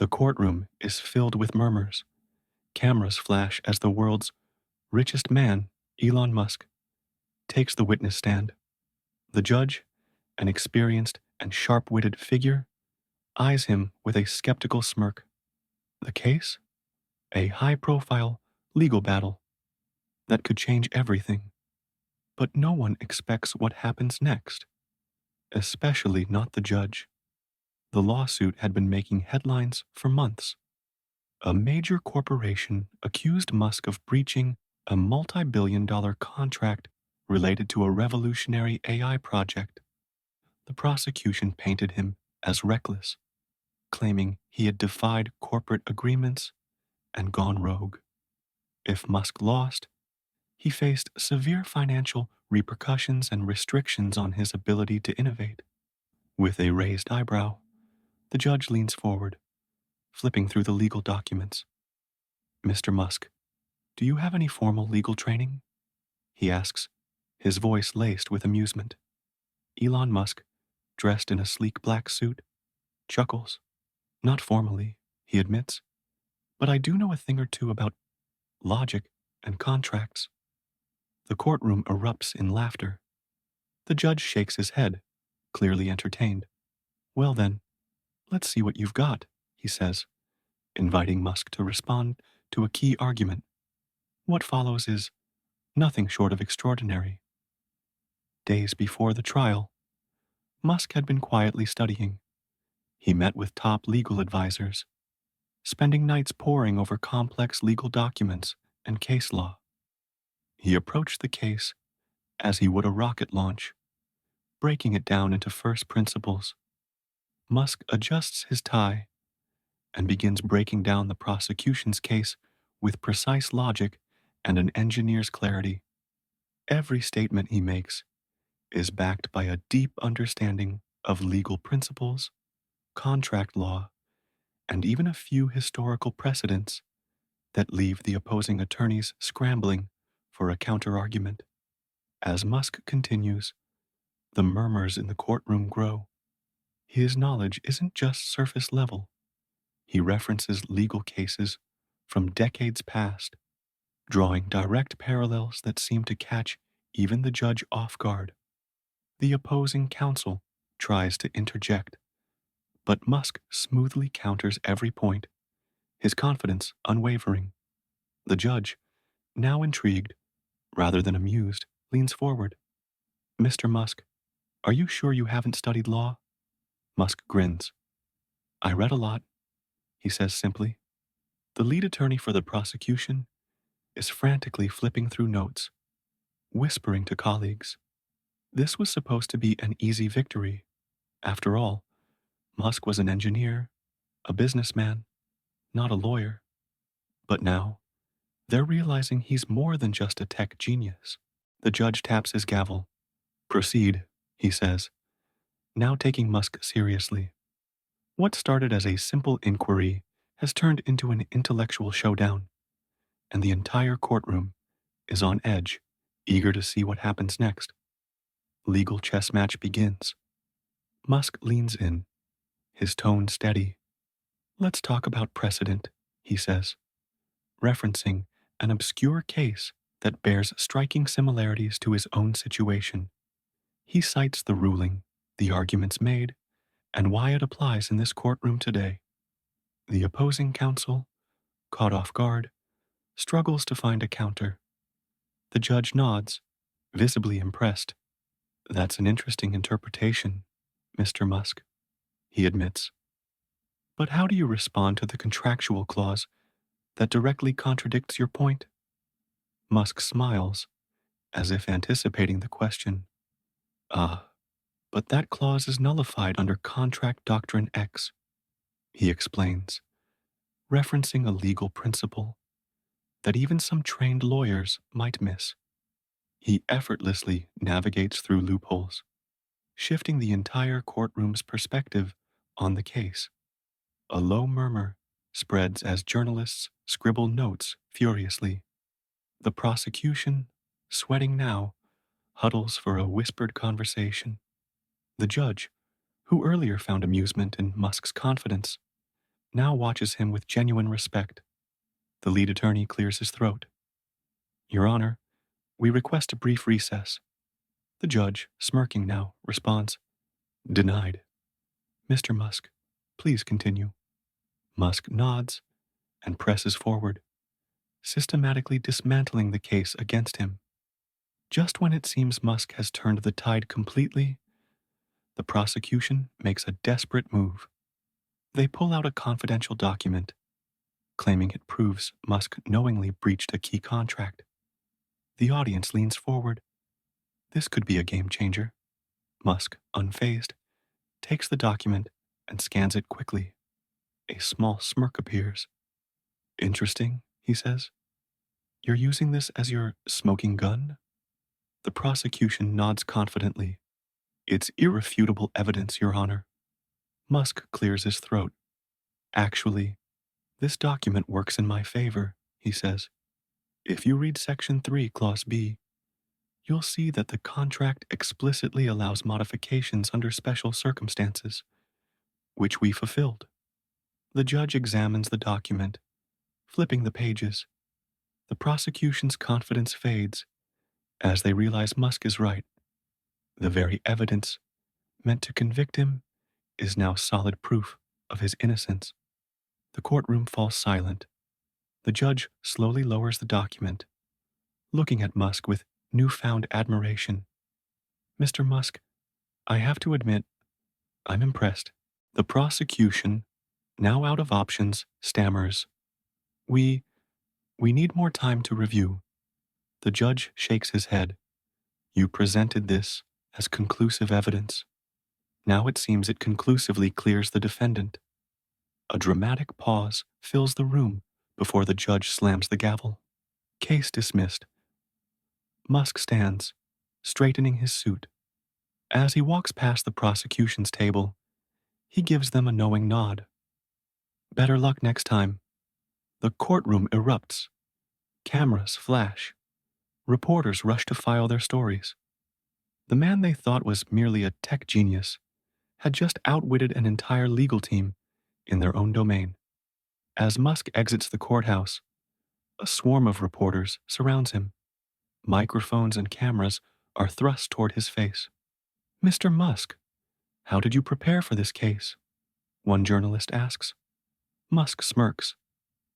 The courtroom is filled with murmurs. Cameras flash as the world's richest man, Elon Musk, takes the witness stand. The judge, an experienced and sharp-witted figure, eyes him with a skeptical smirk. The case? A high-profile legal battle that could change everything. But no one expects what happens next, especially not the judge. The lawsuit had been making headlines for months. A major corporation accused Musk of breaching a multi-billion-dollar contract related to a revolutionary AI project. The prosecution painted him as reckless, claiming he had defied corporate agreements and gone rogue. If Musk lost, he faced severe financial repercussions and restrictions on his ability to innovate. With a raised eyebrow, the judge leans forward, flipping through the legal documents. "Mr. Musk, do you have any formal legal training?" he asks, his voice laced with amusement. Elon Musk, dressed in a sleek black suit, chuckles. "Not formally," he admits, "but I do know a thing or two about logic and contracts." The courtroom erupts in laughter. The judge shakes his head, clearly entertained. "Well then, let's see what you've got," he says, inviting Musk to respond to a key argument. What follows is nothing short of extraordinary. Days before the trial, Musk had been quietly studying. He met with top legal advisors, spending nights poring over complex legal documents and case law. He approached the case as he would a rocket launch, breaking it down into first principles. Musk adjusts his tie and begins breaking down the prosecution's case with precise logic and an engineer's clarity. Every statement he makes is backed by a deep understanding of legal principles, contract law, and even a few historical precedents that leave the opposing attorneys scrambling for a counterargument. As Musk continues, the murmurs in the courtroom grow. His knowledge isn't just surface level. He references legal cases from decades past, drawing direct parallels that seem to catch even the judge off guard. The opposing counsel tries to interject, but Musk smoothly counters every point, his confidence unwavering. The judge, now intrigued rather than amused, leans forward. "Mr. Musk, are you sure you haven't studied law?" Musk grins. "I read a lot," he says simply. The lead attorney for the prosecution is frantically flipping through notes, whispering to colleagues. This was supposed to be an easy victory. After all, Musk was an engineer, a businessman, not a lawyer. But now, they're realizing he's more than just a tech genius. The judge taps his gavel. "Proceed," he says, now taking Musk seriously. What started as a simple inquiry has turned into an intellectual showdown, and the entire courtroom is on edge, eager to see what happens next. Legal chess match begins. Musk leans in, his tone steady. "Let's talk about precedent," he says, referencing an obscure case that bears striking similarities to his own situation. He cites the ruling, the arguments made, and why it applies in this courtroom today. The opposing counsel, caught off guard, struggles to find a counter. The judge nods, visibly impressed. "That's an interesting interpretation, Mr. Musk," he admits. "But how do you respond to the contractual clause that directly contradicts your point?" Musk smiles, as if anticipating the question. "Ah, but that clause is nullified under Contract Doctrine X," he explains, referencing a legal principle that even some trained lawyers might miss. He effortlessly navigates through loopholes, shifting the entire courtroom's perspective on the case. A low murmur spreads as journalists scribble notes furiously. The prosecution, sweating now, huddles for a whispered conversation. The judge, who earlier found amusement in Musk's confidence, now watches him with genuine respect. The lead attorney clears his throat. Your Honor, we request a brief recess. The judge, smirking now, responds, Denied. Mr. Musk, please continue. Musk nods and presses forward, systematically dismantling the case against him. Just when it seems Musk has turned the tide completely, the prosecution makes a desperate move. They pull out a confidential document, claiming it proves Musk knowingly breached a key contract. The audience leans forward. This could be a game changer. Musk, unfazed, takes the document and scans it quickly. A small smirk appears. Interesting, he says. You're using this as your smoking gun? The prosecution nods confidently. It's irrefutable evidence, Your Honor. Musk clears his throat. Actually, this document works in my favor, he says. If you read Section 3, Clause B, you'll see that the contract explicitly allows modifications under special circumstances, which we fulfilled. The judge examines the document, flipping the pages. The prosecution's confidence fades as they realize Musk is right. The very evidence meant to convict him is now solid proof of his innocence. The courtroom falls silent. The judge slowly lowers the document, looking at Musk with newfound admiration. Mr. Musk, I have to admit, I'm impressed. The prosecution, now out of options, stammers. We need more time to review. The judge shakes his head. You presented this as conclusive evidence. Now it seems it conclusively clears the defendant. A dramatic pause fills the room before the judge slams the gavel. Case dismissed. Musk stands, straightening his suit. As he walks past the prosecution's table, he gives them a knowing nod. Better luck next time. The courtroom erupts. Cameras flash. Reporters rush to file their stories. The man they thought was merely a tech genius had just outwitted an entire legal team in their own domain. As Musk exits the courthouse, a swarm of reporters surrounds him. Microphones and cameras are thrust toward his face. Mr. Musk, how did you prepare for this case? One journalist asks. Musk smirks.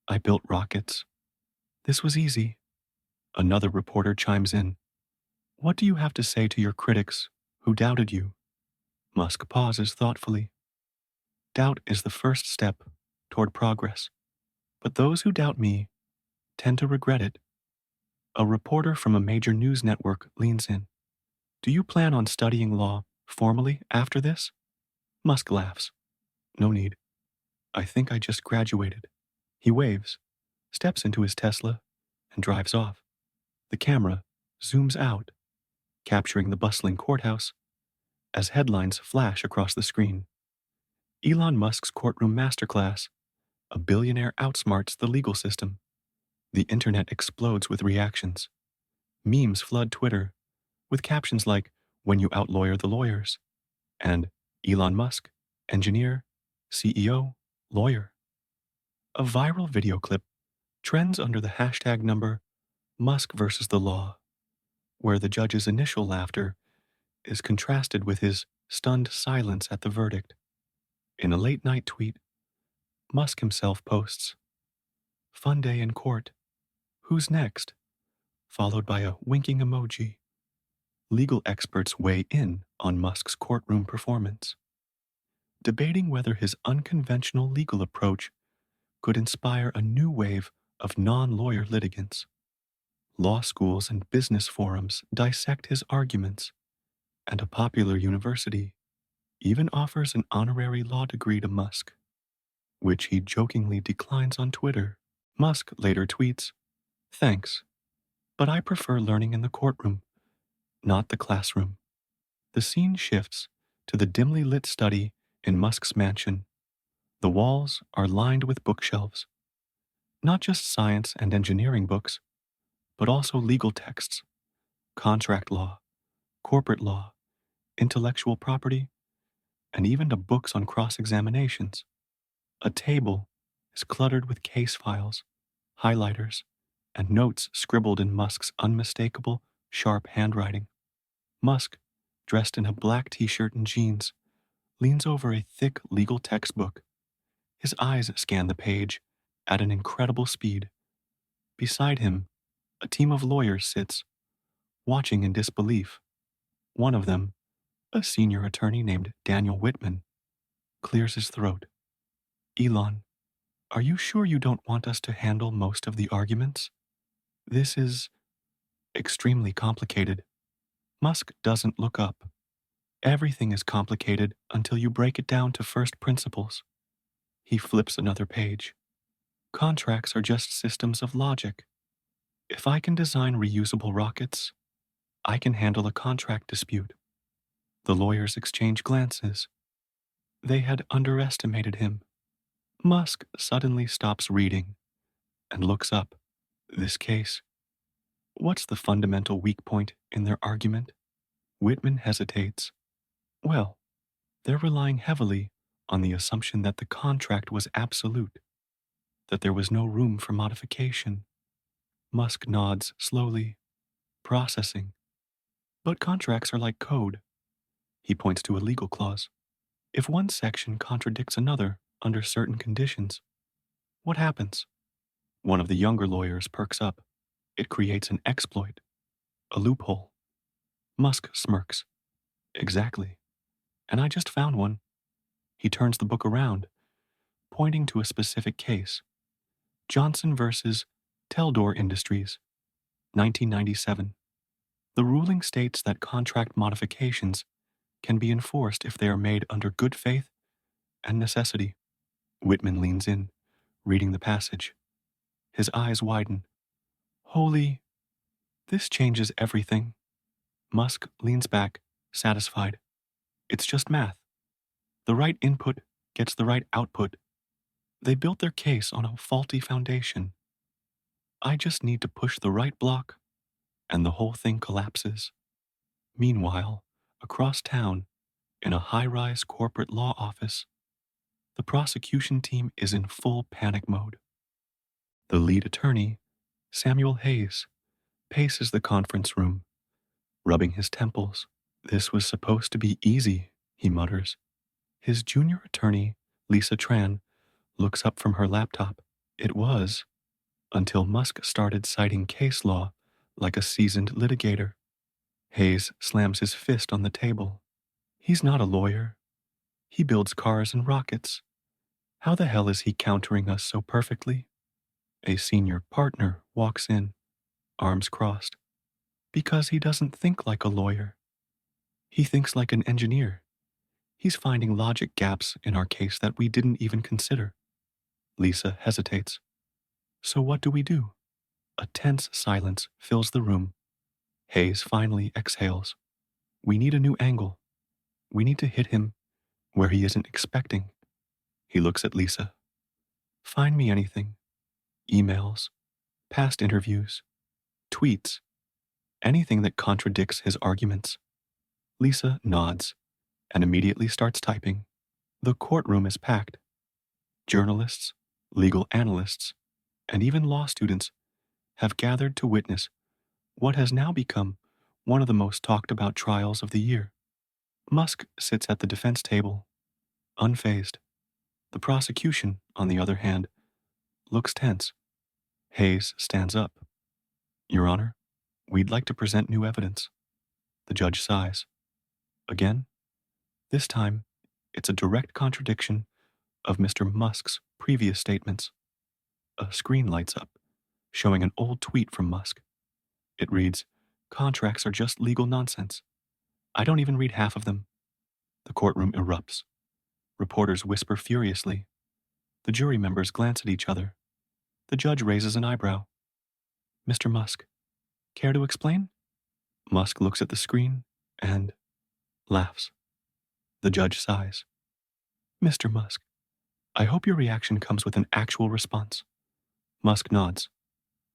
I built rockets. This was easy. Another reporter chimes in. What do you have to say to your critics who doubted you? Musk pauses thoughtfully. Doubt is the first step toward progress, but those who doubt me tend to regret it. A reporter from a major news network leans in. Do you plan on studying law formally after this? Musk laughs. No need. I think I just graduated. He waves, steps into his Tesla, and drives off. The camera zooms out, capturing the bustling courthouse as headlines flash across the screen. Elon Musk's courtroom masterclass. A billionaire outsmarts the legal system. The internet explodes with reactions. Memes flood Twitter with captions like, when you outlawyer the lawyers, and Elon Musk, engineer, CEO, lawyer. A viral video clip trends under the hashtag number Musk versus the law, where the judge's initial laughter is contrasted with his stunned silence at the verdict. In a late-night tweet, Musk himself posts, Fun day in court. Who's next? Followed by a winking emoji. Legal experts weigh in on Musk's courtroom performance, debating whether his unconventional legal approach could inspire a new wave of non-lawyer litigants. Law schools and business forums dissect his arguments, and a popular university even offers an honorary law degree to Musk, which he jokingly declines on Twitter. Musk later tweets, Thanks, but I prefer learning in the courtroom, not the classroom. The scene shifts to the dimly lit study in Musk's mansion. The walls are lined with bookshelves, not just science and engineering books, but also legal texts, contract law, corporate law, intellectual property, and even the books on cross-examinations. A table is cluttered with case files, highlighters, and notes scribbled in Musk's unmistakable, sharp handwriting. Musk, dressed in a black t-shirt and jeans, leans over a thick legal textbook. His eyes scan the page at an incredible speed. Beside him, a team of lawyers sits, watching in disbelief. One of them, a senior attorney named Daniel Whitman, clears his throat. Elon, are you sure you don't want us to handle most of the arguments? This is extremely complicated. Musk doesn't look up. Everything is complicated until you break it down to first principles. He flips another page. Contracts are just systems of logic. If I can design reusable rockets, I can handle a contract dispute. The lawyers exchange glances. They had underestimated him. Musk suddenly stops reading and looks up. This case. What's the fundamental weak point in their argument? Whitman hesitates. Well, they're relying heavily on the assumption that the contract was absolute, that there was no room for modification. Musk nods slowly, processing. But contracts are like code. He points to a legal clause. If one section contradicts another under certain conditions, what happens? One of the younger lawyers perks up. It creates an exploit, a loophole. Musk smirks. Exactly. And I just found one. He turns the book around, pointing to a specific case. Johnson versus Teldor Industries, 1997. The ruling states that contract modifications can be enforced if they are made under good faith and necessity. Whitman leans in, reading the passage. His eyes widen. Holy, this changes everything. Musk leans back, satisfied. It's just math. The right input gets the right output. They built their case on a faulty foundation. I just need to push the right block, and the whole thing collapses. Meanwhile, across town, in a high-rise corporate law office, the prosecution team is in full panic mode. The lead attorney, Samuel Hayes, paces the conference room, rubbing his temples. This was supposed to be easy, he mutters. His junior attorney, Lisa Tran, looks up from her laptop. It was, until Musk started citing case law like a seasoned litigator. Hayes slams his fist on the table. He's not a lawyer. He builds cars and rockets. How the hell is he countering us so perfectly? A senior partner walks in, arms crossed. Because he doesn't think like a lawyer. He thinks like an engineer. He's finding logic gaps in our case that we didn't even consider. Lisa hesitates. So what do we do? A tense silence fills the room. Hayes finally exhales. We need a new angle. We need to hit him where he isn't expecting. He looks at Lisa. Find me anything. Emails, past interviews, tweets, anything that contradicts his arguments. Lisa nods and immediately starts typing. The courtroom is packed. Journalists, legal analysts, and even law students have gathered to witness what has now become one of the most talked about trials of the year. Musk sits at the defense table, unfazed. The prosecution, on the other hand, looks tense. Hayes stands up. Your Honor, we'd like to present new evidence. The judge sighs. Again? This time, it's a direct contradiction of Mr. Musk's previous statements. A screen lights up, showing an old tweet from Musk. It reads, contracts are just legal nonsense. I don't even read half of them. The courtroom erupts. Reporters whisper furiously. The jury members glance at each other. The judge raises an eyebrow. Mr. Musk, care to explain? Musk looks at the screen and laughs. The judge sighs. Mr. Musk, I hope your reaction comes with an actual response. Musk nods.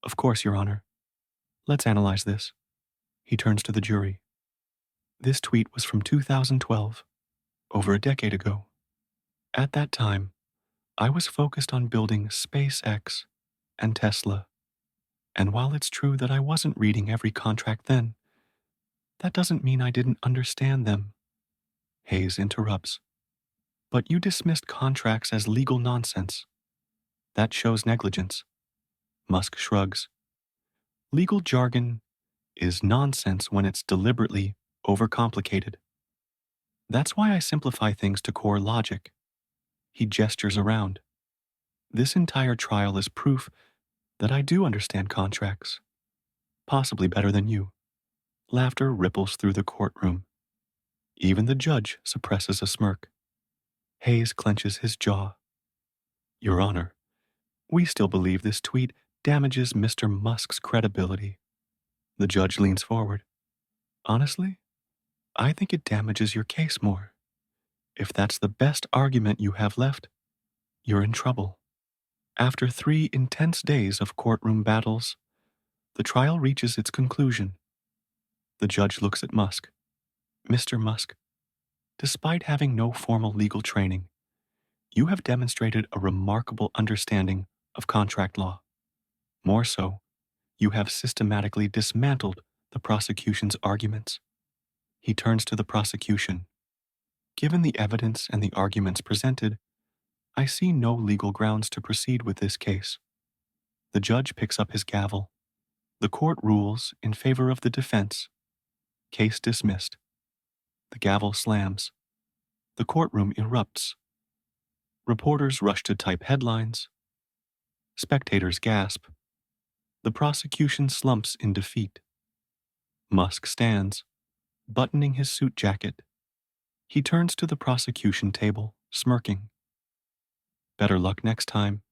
Of course, Your Honor. Let's analyze this. He turns to the jury. This tweet was from 2012, over a decade ago. At that time, I was focused on building SpaceX and Tesla. And while it's true that I wasn't reading every contract then, that doesn't mean I didn't understand them. Hayes interrupts. But you dismissed contracts as legal nonsense. That shows negligence. Musk shrugs. Legal jargon is nonsense when it's deliberately overcomplicated. That's why I simplify things to core logic. He gestures around. This entire trial is proof that I do understand contracts, possibly better than you. Laughter ripples through the courtroom. Even the judge suppresses a smirk. Hayes clenches his jaw. Your Honor, we still believe this tweet damages Mr. Musk's credibility. The judge leans forward. Honestly, I think it damages your case more. If that's the best argument you have left, you're in trouble. After 3 intense days of courtroom battles, the trial reaches its conclusion. The judge looks at Musk. Mr. Musk, despite having no formal legal training, you have demonstrated a remarkable understanding of contract law. More so, you have systematically dismantled the prosecution's arguments. He turns to the prosecution. Given the evidence and the arguments presented, I see no legal grounds to proceed with this case. The judge picks up his gavel. The court rules in favor of the defense. Case dismissed. The gavel slams. The courtroom erupts. Reporters rush to type headlines. Spectators gasp. The prosecution slumps in defeat. Musk stands, buttoning his suit jacket. He turns to the prosecution table, smirking. Better luck next time.